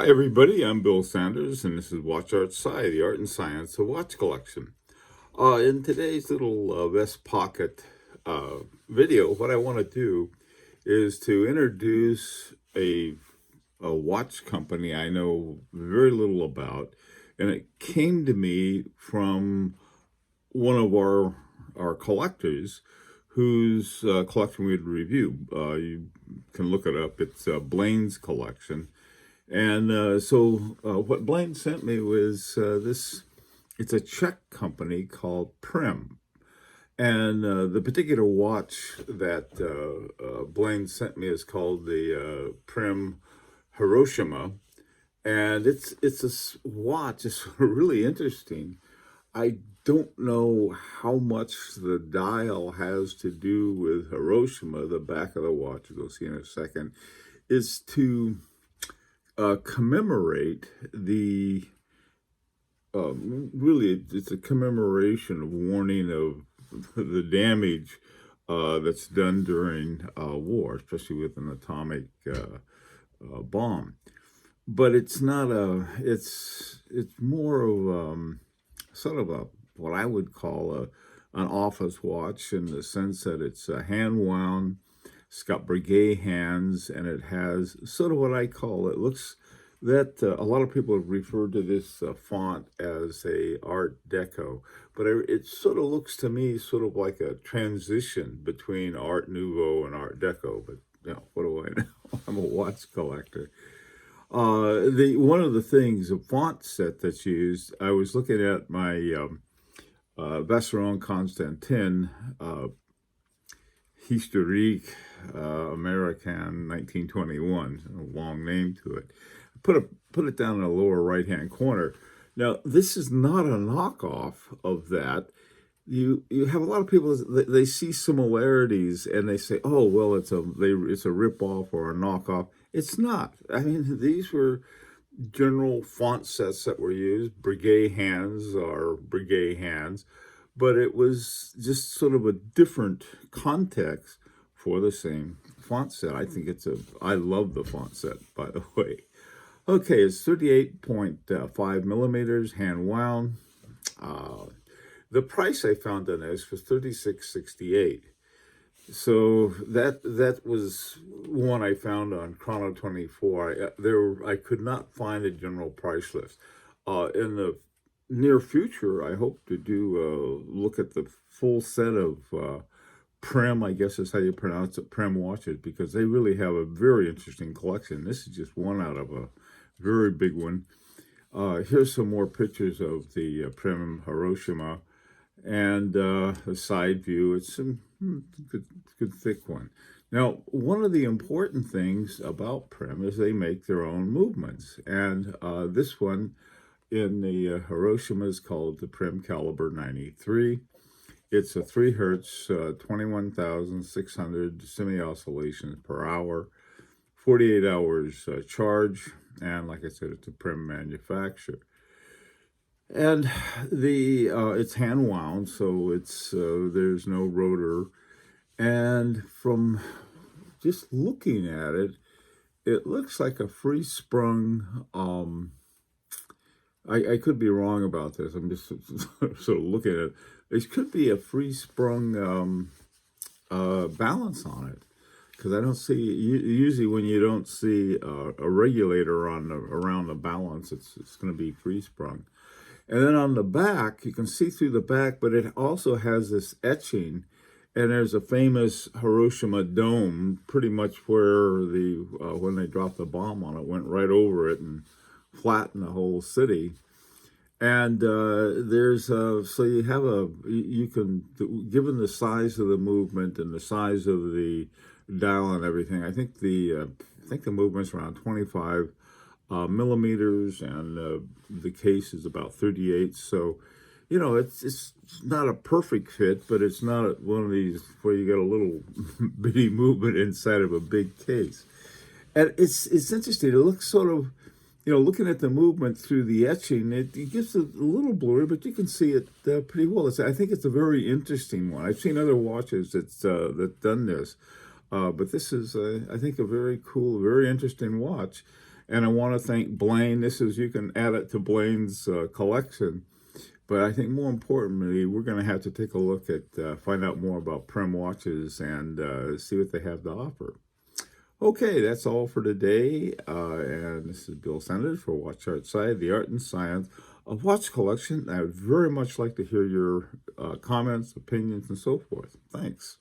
everybody, I'm Bill Sanders, and this is Watch Art Sci, the art and science of watch collection. In today's little vest pocket video, what I want to do is to introduce a watch company I know very little about, and it came to me from one of our collectors whose collection we'd review. You can look it up. It's Blaine's collection. And what Blaine sent me was this. It's a Czech company called Prim. And the particular watch that Blaine sent me is called the Prim Hiroshima. And it's a watch. It's really interesting. I don't know how much the dial has to do with Hiroshima. The back of the watch, you'll see in a second, is to commemorate the really it's a commemoration of warning of the damage that's done during war, especially with an atomic bomb. But it's not it's more of sort of what I would call an office watch, in the sense that it's hand wound. It's got brigade hands, and it has sort of what I call, it looks that a lot of people have referred to this font as a Art Deco, but it sort of looks to me sort of like a transition between Art Nouveau and Art Deco. But what do I know? I'm a watch collector. One of the things, the font set that's used, I was looking at my Vacheron Constantin Historique American 1921, a long name to it. Put it down in the lower right-hand corner. Now, this is not a knockoff of that. You have a lot of people, they see similarities and they say, oh, well, it's a rip-off or a knockoff. It's not. I mean, these were general font sets that were used. Brigade hands are brigade hands, but it was just sort of a different context for the same font set. I love the font set, by the way. Okay, it's 38.5 millimeters, hand wound. The price I found on this was $36.68. So that was one I found on Chrono 24. I could not find a general price list. In the near future, I hope to do look at the full set of Prim, I guess is how you pronounce it, Prim watches, because they really have a very interesting collection. This is just one out of a very big one. Here's some more pictures of the Prim Hiroshima, and the side view. It's a good thick one. Now, one of the important things about Prim is they make their own movements, and this one in the Hiroshima is called the Prim Caliber 93. It's a 3 hertz, 21,600 semi-oscillations per hour, 48 hours charge, and like I said, it's a Prim manufacturer. And it's hand wound, so it's there's no rotor. And from just looking at it, it looks like a free sprung. I could be wrong about this. I'm just sort of looking at it. It could be a free sprung balance on it, because I don't see, usually when you don't see a regulator around the balance, it's going to be free sprung. And then on the back, you can see through the back, but it also has this etching, and there's a famous Hiroshima dome, pretty much where when they dropped the bomb on it, went right over it and flattened the whole city. And so you have you can, given the size of the movement and the size of the dial and everything, I think the movement's around 25 millimeters, and the case is about 38. So, it's not a perfect fit, but it's not one of these where you get a little bitty movement inside of a big case. And it's interesting. It looks sort of, looking at the movement through the etching, it gives it a little blurry, but you can see it pretty well. I think it's a very interesting one. I've seen other watches that's done this, but this is, I think, a very cool, very interesting watch. And I want to thank Blaine. You can add it to Blaine's collection. But I think more importantly, we're going to have to take a look at, find out more about Prim watches and see what they have to offer. Okay, that's all for today. And this is Bill Sanders for Watch Outside, the art and science of watch collection. I would very much like to hear your comments, opinions, and so forth. Thanks.